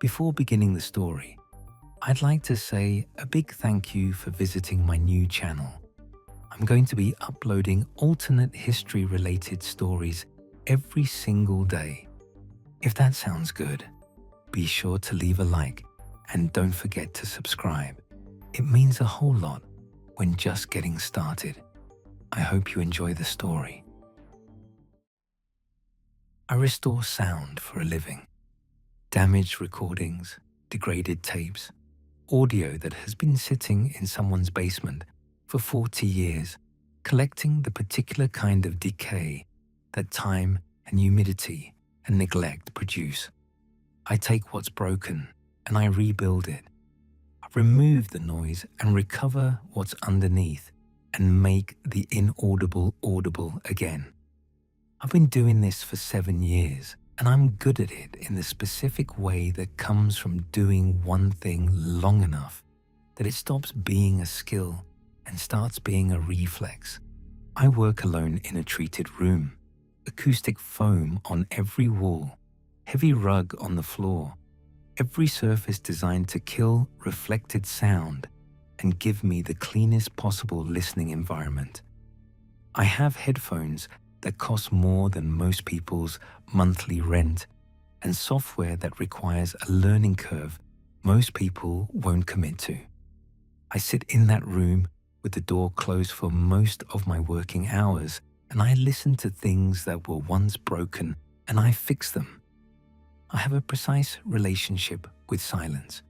Before beginning the story, I'd like to say a big thank you for visiting my new channel. I'm going to be uploading alternate history-related stories every single day. If that sounds good, be sure to leave a like and don't forget to subscribe. It means a whole lot when just getting started. I hope you enjoy the story. I restore sound for a living. Damaged recordings, degraded tapes, audio that has been sitting in someone's basement for 40 years, collecting the particular kind of decay that time and humidity and neglect produce. I take what's broken and I rebuild it. I remove the noise and recover what's underneath and make the inaudible audible again. I've been doing this for 7 years and I'm good at it in the specific way that comes from doing one thing long enough that it stops being a skill and starts being a reflex. I work alone in a treated room, acoustic foam on every wall, heavy rug on the floor, every surface designed to kill reflected sound and give me the cleanest possible listening environment. I have headphones that cost more than most people's monthly rent and software that requires a learning curve most people won't commit to. I sit in that room with the door closed for most of my working hours and I listen to things that were once broken and I fix them. I have a precise relationship with silence,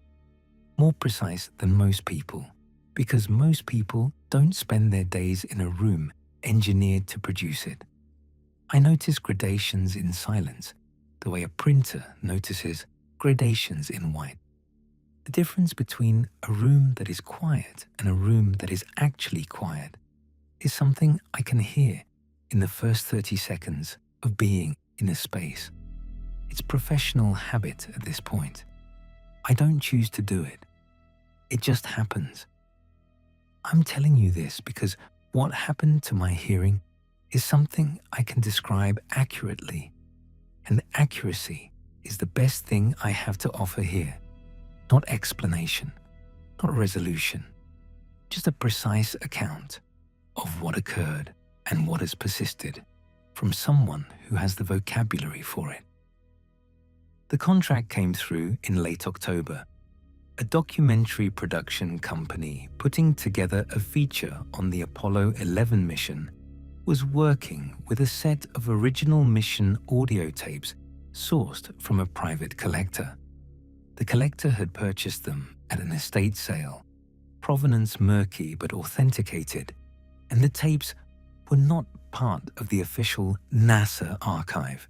more precise than most people, because most people don't spend their days in a room engineered to produce it. I notice gradations in silence, the way a printer notices gradations in white. The difference between a room that is quiet and a room that is actually quiet is something I can hear in the first 30 seconds of being in a space. It's professional habit at this point. I don't choose to do it. It just happens. I'm telling you this because what happened to my hearing is something I can describe accurately, and accuracy is the best thing I have to offer here. Not explanation, not resolution, just a precise account of what occurred and what has persisted from someone who has the vocabulary for it. The contract came through in late October. A documentary production company putting together a feature on the Apollo 11 mission was working with a set of original mission audio tapes sourced from a private collector. The collector had purchased them at an estate sale, provenance murky but authenticated, and the tapes were not part of the official NASA archive.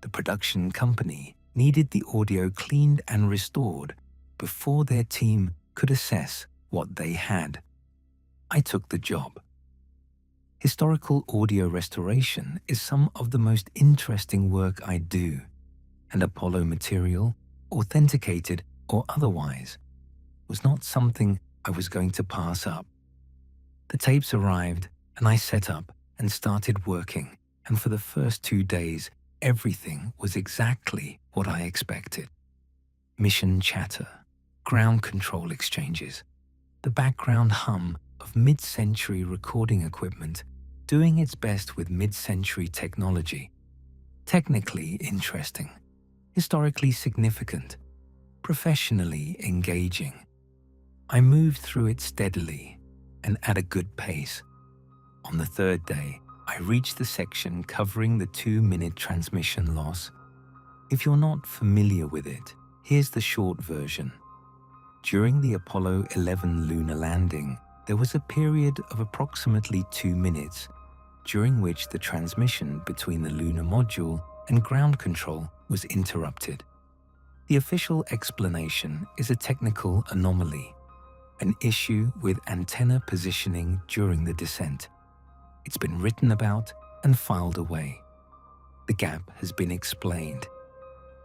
The production company needed the audio cleaned and restored before their team could assess what they had. I took the job. Historical audio restoration is some of the most interesting work I do, and Apollo material, authenticated or otherwise, was not something I was going to pass up. The tapes arrived and I set up and started working, and for the first 2 days, everything was exactly what I expected. Mission chatter, ground control exchanges, the background hum of mid-century recording equipment doing its best with mid-century technology. Technically interesting, historically significant, professionally engaging. I moved through it steadily and at a good pace. On the 3rd day, I reached the section covering the 2-minute transmission loss. If you're not familiar with it, here's the short version. During the Apollo 11 lunar landing, there was a period of approximately 2 minutes during which the transmission between the lunar module and ground control was interrupted. The official explanation is a technical anomaly, an issue with antenna positioning during the descent. It's been written about and filed away. The gap has been explained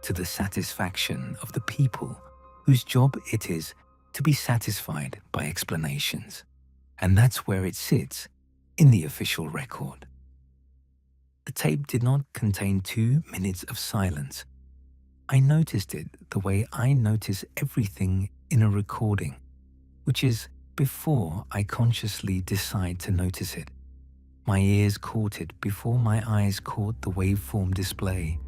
to the satisfaction of the people whose job it is to be satisfied by explanations. And that's where it sits in the official record. The tape did not contain 2 minutes of silence. I noticed it the way I notice everything in a recording, which is before I consciously decide to notice it. My ears caught it before my eyes caught the waveform display.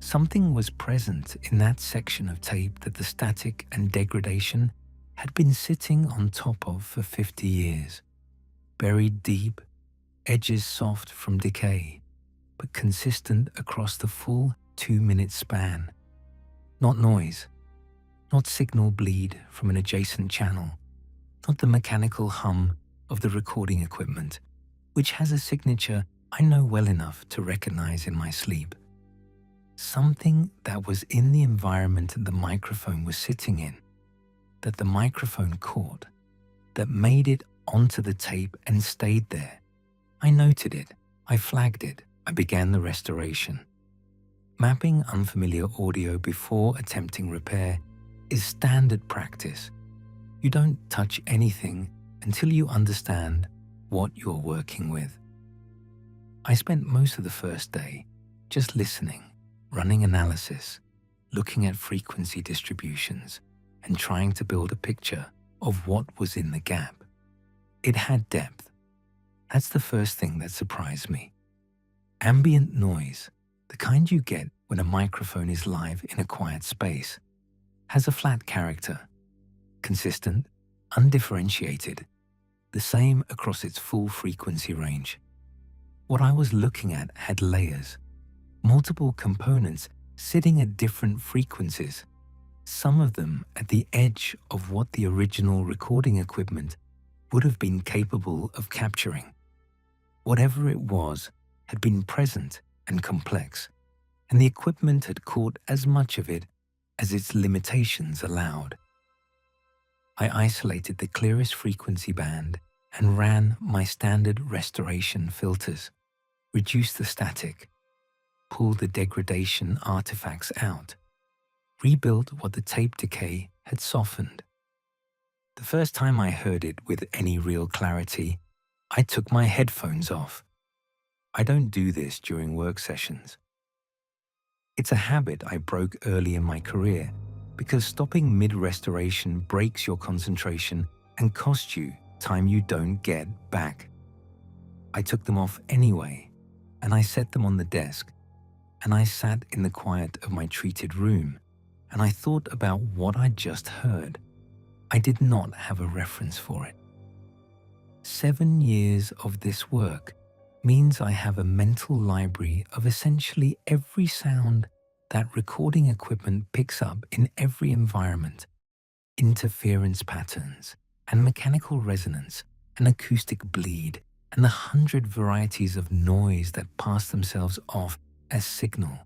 Something was present in that section of tape that the static and degradation had been sitting on top of for 50 years. Buried deep, edges soft from decay, but consistent across the full 2-minute span. Not noise, not signal bleed from an adjacent channel, not the mechanical hum of the recording equipment, which has a signature I know well enough to recognize in my sleep. Something that was in the environment the microphone was sitting in, that the microphone caught, that made it onto the tape and stayed there. I noted it, I flagged it, I began the restoration. Mapping unfamiliar audio before attempting repair is standard practice. You don't touch anything until you understand what you're working with. I spent most of the first day just listening, running analysis, looking at frequency distributions, and trying to build a picture of what was in the gap. It had depth. That's the first thing that surprised me. Ambient noise, the kind you get when a microphone is live in a quiet space, has a flat character, consistent, undifferentiated, the same across its full frequency range. What I was looking at had layers, multiple components sitting at different frequencies, some of them at the edge of what the original recording equipment would have been capable of capturing. Whatever it was had been present and complex, and the equipment had caught as much of it as its limitations allowed. I isolated the clearest frequency band and ran my standard restoration filters, reduced the static, pulled the degradation artifacts out, rebuilt what the tape decay had softened. The first time I heard it with any real clarity, I took my headphones off. I don't do this during work sessions. It's a habit I broke early in my career because stopping mid-restoration breaks your concentration and costs you time you don't get back. I took them off anyway, and I set them on the desk, and I sat in the quiet of my treated room, and I thought about what I'd just heard. I did not have a reference for it. 7 years of this work means I have a mental library of essentially every sound that recording equipment picks up in every environment, interference patterns and mechanical resonance and acoustic bleed and the 100 varieties of noise that pass themselves off as signal.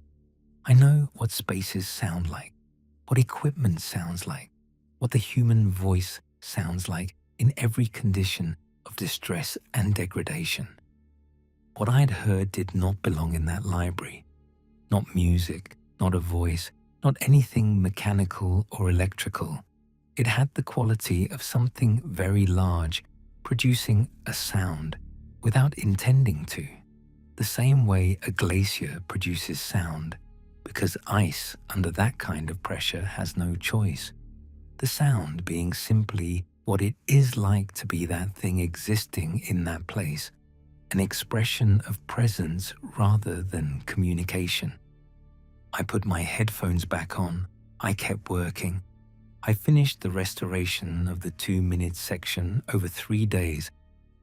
I know what spaces sound like, what equipment sounds like, what the human voice sounds like in every condition of distress and degradation. What I had heard did not belong in that library. Not music, not a voice, not anything mechanical or electrical. It had the quality of something very large, producing a sound without intending to, the same way a glacier produces sound, because ice under that kind of pressure has no choice. The sound being simply what it is like to be that thing existing in that place, an expression of presence rather than communication. I put my headphones back on. I kept working. I finished the restoration of the 2-minute section over 3 days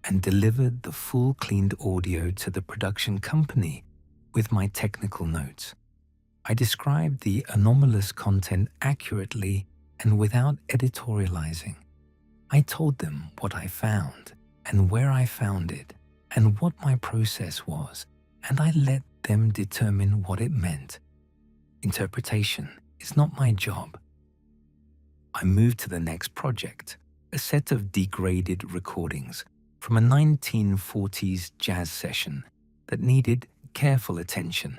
and delivered the full cleaned audio to the production company with my technical notes. I described the anomalous content accurately and without editorializing. I told them what I found and where I found it and what my process was, and I let them determine what it meant. Interpretation is not my job. I moved to the next project, a set of degraded recordings from a 1940s jazz session that needed careful attention,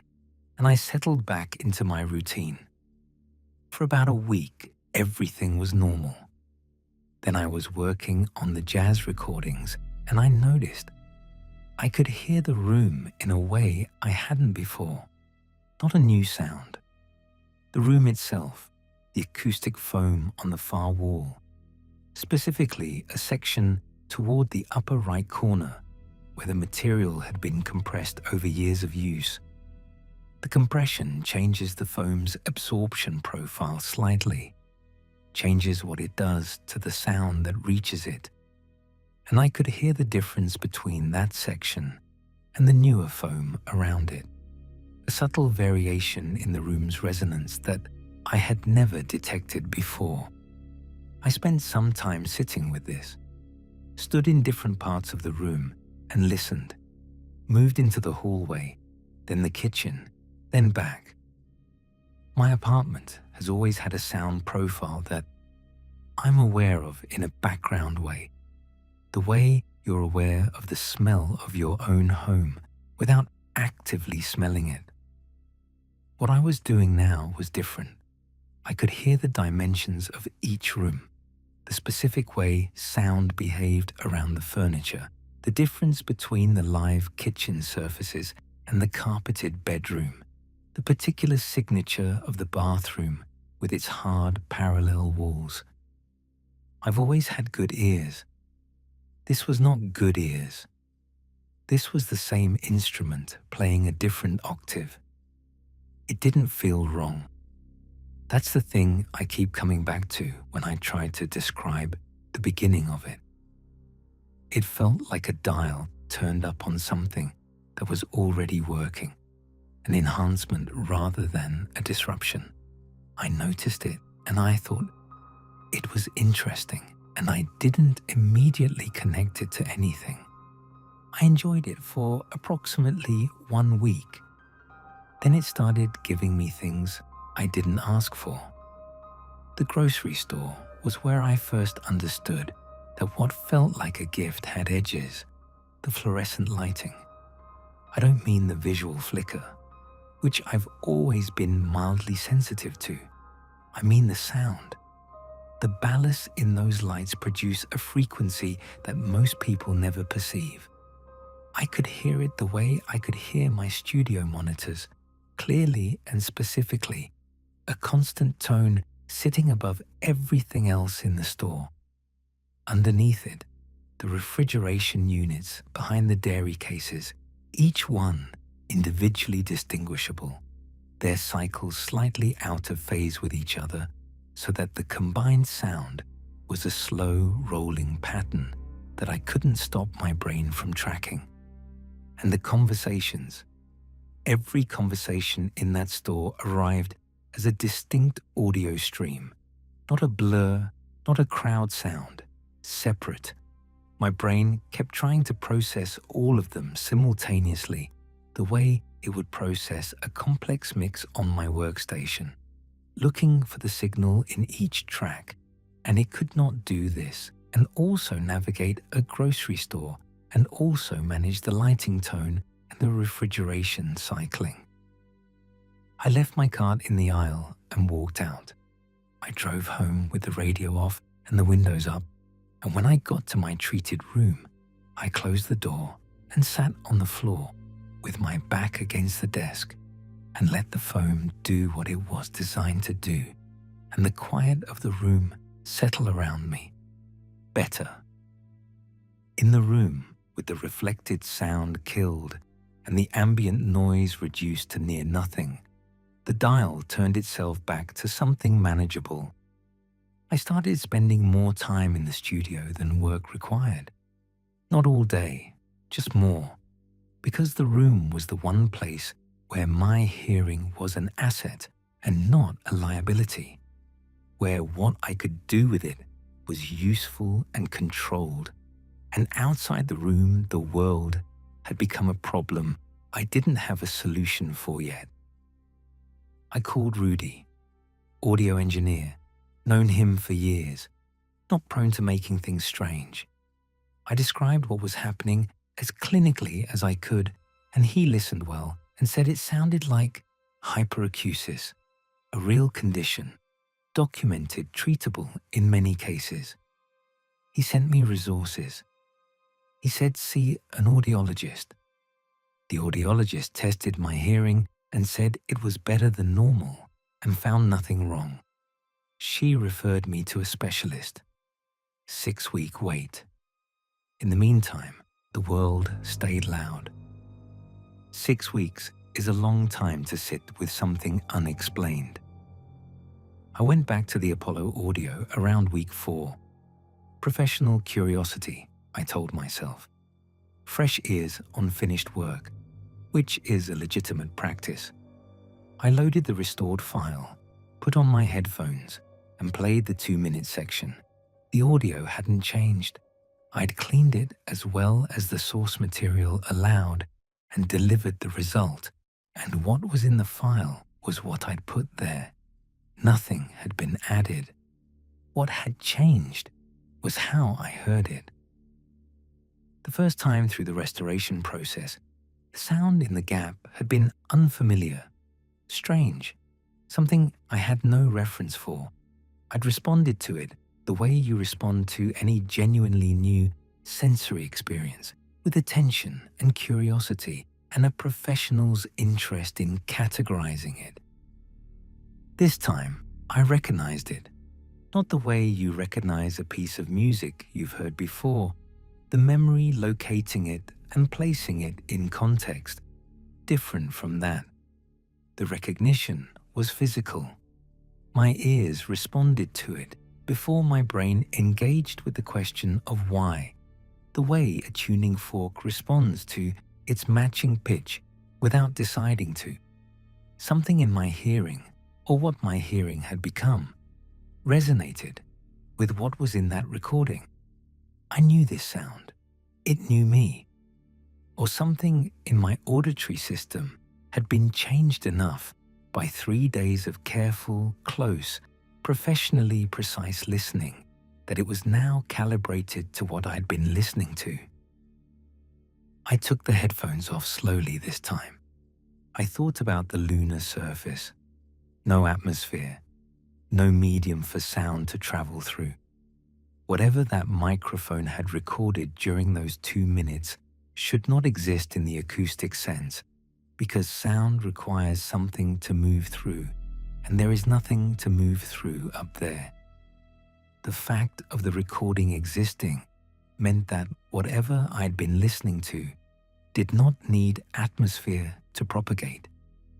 and I settled back into my routine. For about a week, everything was normal. Then I was working on the jazz recordings, and I noticed I could hear the room in a way I hadn't before. Not a new sound, The room itself, the acoustic foam on the far wall, specifically a section toward the upper right corner where the material had been compressed over years of use. The compression changes the foam's absorption profile slightly, changes what it does to the sound that reaches it, and I could hear the difference between that section and the newer foam around it, a subtle variation in the room's resonance that I had never detected before. I spent some time sitting with this, stood in different parts of the room and listened, moved into the hallway, then the kitchen, then back. My apartment has always had a sound profile that I'm aware of in a background way, the way you're aware of the smell of your own home without actively smelling it. What I was doing now was different. I could hear the dimensions of each room, the specific way sound behaved around the furniture, the difference between the live kitchen surfaces and the carpeted bedroom, the particular signature of the bathroom with its hard parallel walls. I've always had good ears. This was not good ears. This was the same instrument playing a different octave. It didn't feel wrong. That's the thing I keep coming back to when I try to describe the beginning of it. It felt like a dial turned up on something that was already working, an enhancement rather than a disruption. I noticed it and I thought it was interesting, and I didn't immediately connect it to anything. I enjoyed it for approximately 1 week. Then it started giving me things I didn't ask for. The grocery store was where I first understood that what felt like a gift had edges, the fluorescent lighting. I don't mean the visual flicker, which I've always been mildly sensitive to. I mean the sound. The ballast in those lights produce a frequency that most people never perceive. I could hear it the way I could hear my studio monitors, clearly and specifically, a constant tone sitting above everything else in the store. Underneath it, the refrigeration units behind the dairy cases, each one individually distinguishable, their cycles slightly out of phase with each other, so that the combined sound was a slow rolling pattern that I couldn't stop my brain from tracking. And the conversations, every conversation in that store arrived as a distinct audio stream, not a blur, not a crowd sound, separate. My brain kept trying to process all of them simultaneously, the way it would process a complex mix on my workstation, looking for the signal in each track, and it could not do this and also navigate a grocery store and also manage the lighting tone and the refrigeration cycling. I left my cart in the aisle and walked out. I drove home with the radio off and the windows up, and when I got to my treated room, I closed the door and sat on the floor with my back against the desk and let the foam do what it was designed to do, and the quiet of the room settle around me. Better. In the room, with the reflected sound killed and the ambient noise reduced to near nothing, the dial turned itself back to something manageable. I started spending more time in the studio than work required. Not all day, just more, because the room was the one place where my hearing was an asset and not a liability, where what I could do with it was useful and controlled, and outside the room, the world had become a problem I didn't have a solution for yet. I called Rudy, audio engineer, known him for years, not prone to making things strange. I described what was happening as clinically as I could, and he listened well and said it sounded like hyperacusis, a real condition, documented, treatable in many cases. He sent me resources. He said, see an audiologist. The audiologist tested my hearing and said it was better than normal, and found nothing wrong. She referred me to a specialist. 6-week wait. In the meantime, the world stayed loud. 6 weeks is a long time to sit with something unexplained. I went back to the Apollo audio around week 4. Professional curiosity, I told myself. Fresh ears on finished work, which is a legitimate practice. I loaded the restored file, put on my headphones, and played the 2-minute section. The audio hadn't changed. I'd cleaned it as well as the source material allowed and delivered the result, and what was in the file was what I'd put there. Nothing had been added. What had changed was how I heard it. The first time through the restoration process, the sound in the gap had been unfamiliar, strange, something I had no reference for. I'd responded to it the way you respond to any genuinely new sensory experience, with attention and curiosity and a professional's interest in categorizing it. This time, I recognized it. Not the way you recognize a piece of music you've heard before, the memory locating it and placing it in context. Different from that. The recognition was physical. My ears responded to it before my brain engaged with the question of why, the way a tuning fork responds to its matching pitch without deciding to. Something in my hearing, or what my hearing had become, resonated with what was in that recording. I knew this sound. It knew me. Or something in my auditory system had been changed enough by 3 days of careful, close, professionally precise listening that it was now calibrated to what I'd been listening to. I took the headphones off slowly this time. I thought about the lunar surface. No atmosphere, no medium for sound to travel through. Whatever that microphone had recorded during those 2 minutes should not exist in the acoustic sense, because sound requires something to move through, and there is nothing to move through up there. The fact of the recording existing meant that whatever I'd been listening to did not need atmosphere to propagate,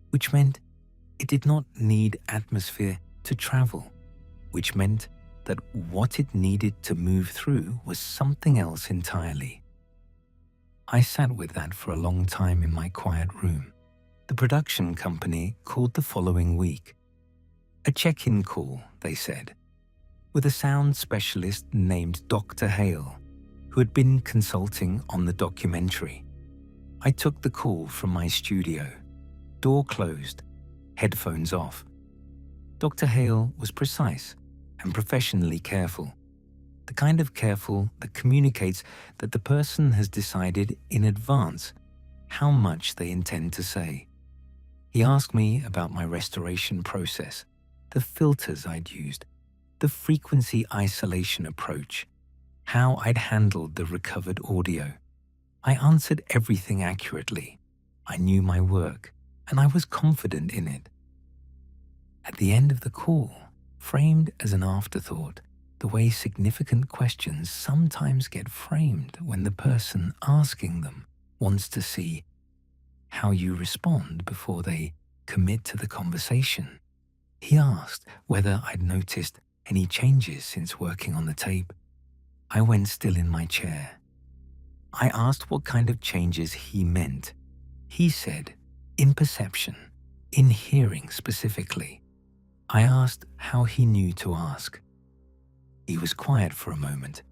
which meant it did not need atmosphere to travel, which meant that what it needed to move through was something else entirely. I sat with that for a long time in my quiet room. The production company called the following week. A check-in call, they said, with a sound specialist named Dr. Hale, who had been consulting on the documentary. I took the call from my studio, door closed, headphones off. Dr. Hale was precise and professionally careful, the kind of careful that communicates that the person has decided in advance how much they intend to say. He asked me about my restoration process, the filters I'd used, the frequency isolation approach, how I'd handled the recovered audio. I answered everything accurately. I knew my work, and I was confident in it. At the end of the call, framed as an afterthought, the way significant questions sometimes get framed when the person asking them wants to see how you respond before they commit to the conversation. He asked whether I'd noticed any changes since working on the tape. I went still in my chair. I asked what kind of changes he meant. He said, in perception, in hearing specifically. I asked how he knew to ask. He was quiet for a moment.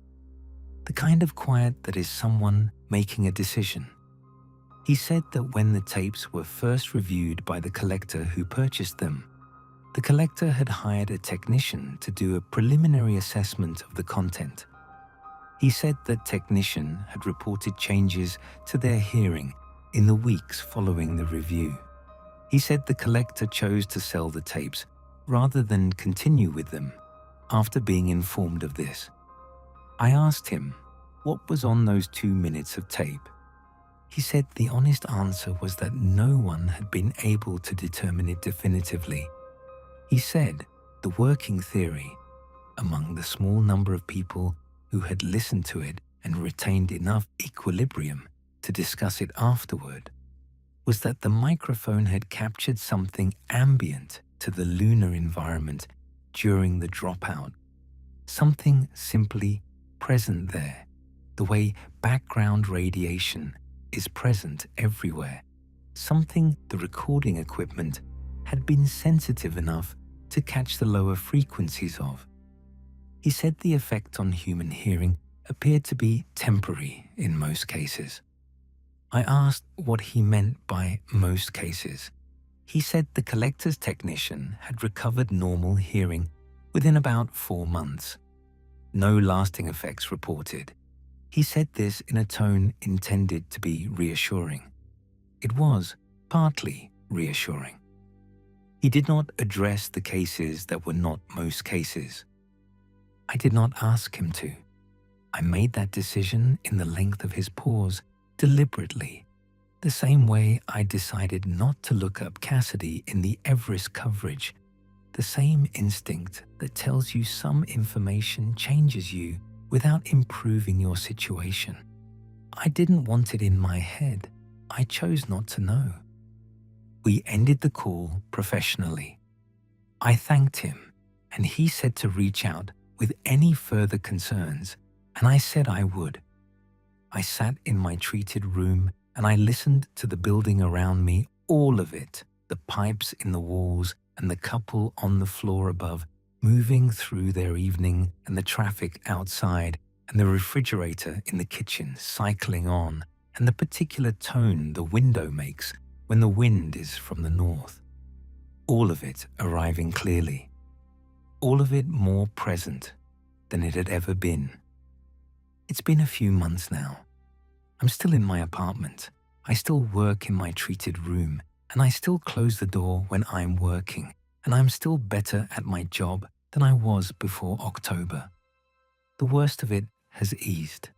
The kind of quiet that is someone making a decision. He said that when the tapes were first reviewed by the collector who purchased them, the collector had hired a technician to do a preliminary assessment of the content. He said that technician had reported changes to their hearing in the weeks following the review. He said the collector chose to sell the tapes rather than continue with them after being informed of this. I asked him what was on those 2 minutes of tape. He said the honest answer was that no one had been able to determine it definitively. He said the working theory, among the small number of people who had listened to it and retained enough equilibrium to discuss it afterward, was that the microphone had captured something ambient to the lunar environment during the dropout, something simply present there, the way background radiation is present everywhere, something the recording equipment had been sensitive enough to catch the lower frequencies of. He said the effect on human hearing appeared to be temporary in most cases. I asked what he meant by most cases. He said the collector's technician had recovered normal hearing within about 4 months. No lasting effects reported. He said this in a tone intended to be reassuring. It was partly reassuring. He did not address the cases that were not most cases. I did not ask him to. I made that decision in the length of his pause deliberately, the same way I decided not to look up Cassidy in the Everest coverage, the same instinct that tells you some information changes you without improving your situation. I didn't want it in my head. I chose not to know. We ended the call professionally. I thanked him, and he said to reach out with any further concerns, and I said I would. I sat in my treated room and I listened to the building around me, all of it, the pipes in the walls and the couple on the floor above, moving through their evening, and the traffic outside, and the refrigerator in the kitchen cycling on, and the particular tone the window makes when the wind is from the north. All of it arriving clearly. All of it more present than it had ever been. It's been a few months now. I'm still in my apartment. I still work in my treated room, and I still close the door when I'm working, and I'm still better at my job than I was before October. The worst of it has eased.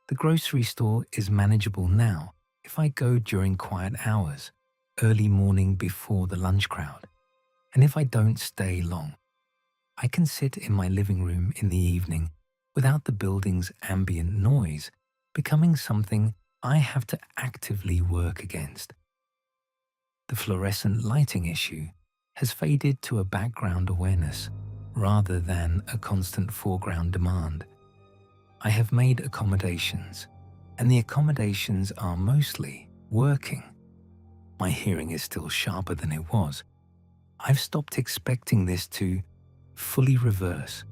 The grocery store is manageable now if I go during quiet hours, early morning before the lunch crowd, and if I don't stay long. I can sit in my living room in the evening without the building's ambient noise becoming something I have to actively work against. The fluorescent lighting issue has faded to a background awareness rather than a constant foreground demand. I have made accommodations, and the accommodations are mostly working. My hearing is still sharper than it was. I've stopped expecting this to fully reverse.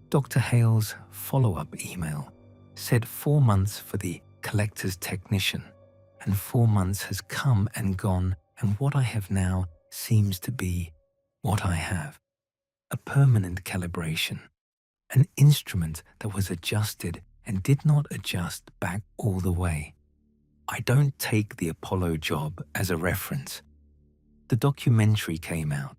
Dr. Hale's follow-up email said 4 months for the collector's technician, and 4 months has come and gone, and what I have now seems to be what I have. A permanent calibration, an instrument that was adjusted and did not adjust back all the way. I don't take the Apollo job as a reference. The documentary came out.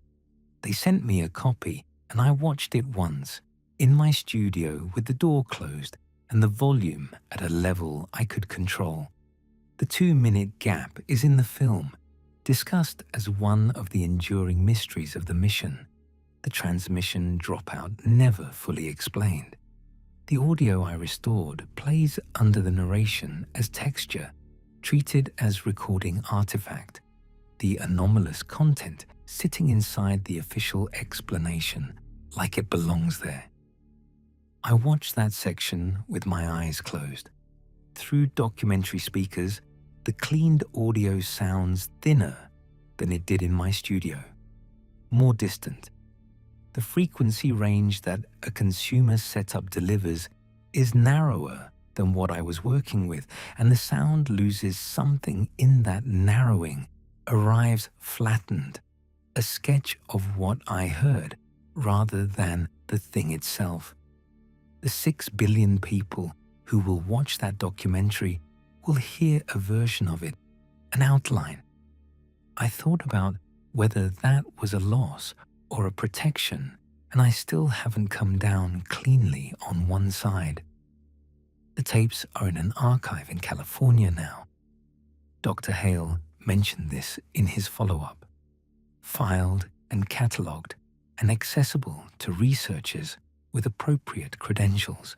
They sent me a copy, and I watched it once, in my studio with the door closed and the volume at a level I could control. The 2-minute gap is in the film, discussed as one of the enduring mysteries of the mission, the transmission dropout never fully explained. The audio I restored plays under the narration as texture, treated as recording artifact, the anomalous content sitting inside the official explanation like it belongs there. I watched that section with my eyes closed. Through documentary speakers, the cleaned audio sounds thinner than it did in my studio, more distant. The frequency range that a consumer setup delivers is narrower than what I was working with, and the sound loses something in that narrowing, arrives flattened, a sketch of what I heard rather than the thing itself. The 6 billion people who will watch that documentary will hear a version of it, an outline. I thought about whether that was a loss or a protection, and I still haven't come down cleanly on one side. The tapes are in an archive in California now. Dr. Hale mentioned this in his follow-up. Filed and catalogued and accessible to researchers with appropriate credentials.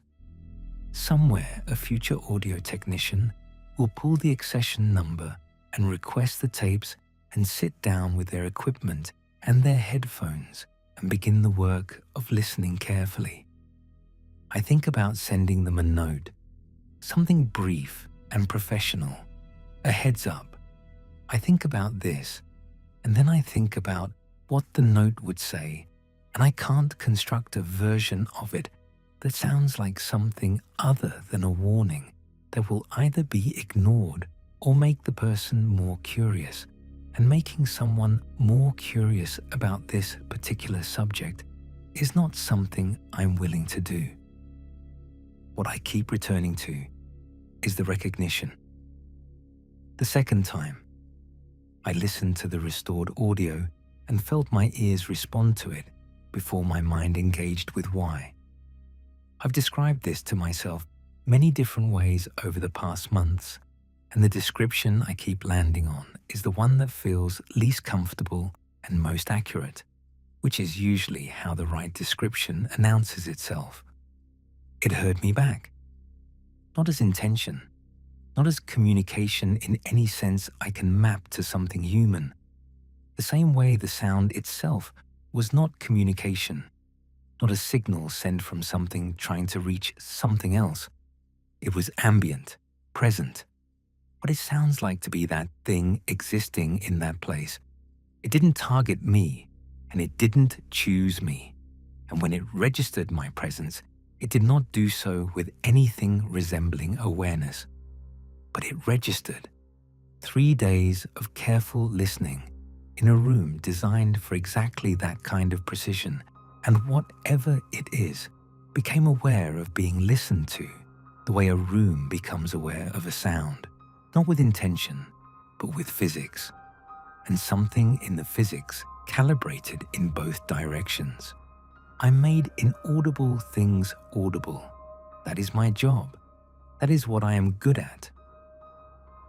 Somewhere, a future audio technician will pull the accession number and request the tapes and sit down with their equipment and their headphones and begin the work of listening carefully. I think about sending them a note, something brief and professional, a heads up. I think about this, and then I think about what the note would say, and I can't construct a version of it that sounds like something other than a warning that will either be ignored or make the person more curious. And making someone more curious about this particular subject is not something I'm willing to do. What I keep returning to is the recognition. The second time, I listened to the restored audio and felt my ears respond to it before my mind engaged with why. I've described this to myself many different ways over the past months, and the description I keep landing on is the one that feels least comfortable and most accurate, which is usually how the right description announces itself. It heard me back. Not as intention, not as communication in any sense I can map to something human. The same way the sound itself was not communication, not a signal sent from something trying to reach something else. It was ambient, present. What it sounds like to be that thing existing in that place. It didn't target me, and it didn't choose me. And when it registered my presence, it did not do so with anything resembling awareness. But it registered 3 days of careful listening in a room designed for exactly that kind of precision, and whatever it is, became aware of being listened to the way a room becomes aware of a sound. Not with intention, but with physics, and something in the physics calibrated in both directions. I made inaudible things audible. That is my job. That is what I am good at.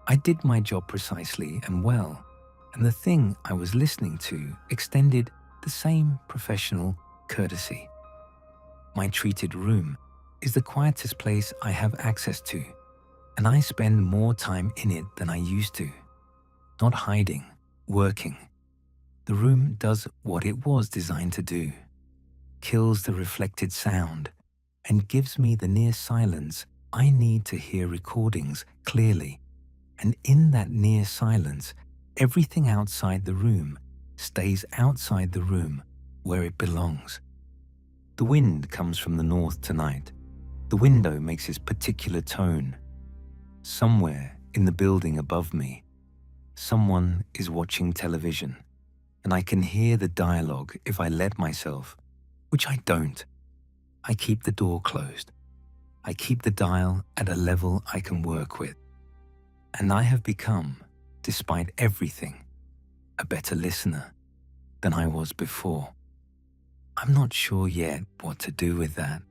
I did my job precisely and well, and the thing I was listening to extended the same professional courtesy. My treated room is the quietest place I have access to, and I spend more time in it than I used to. Not hiding, working. The room does what it was designed to do. Kills the reflected sound and gives me the near silence I need to hear recordings clearly. And in that near silence, everything outside the room stays outside the room where it belongs. The wind comes from the north tonight. The window makes its particular tone. Somewhere in the building above me, someone is watching television, and I can hear the dialogue if I let myself, which I don't. I keep the door closed. I keep the dial at a level I can work with. And I have become, despite everything, a better listener than I was before. I'm not sure yet what to do with that.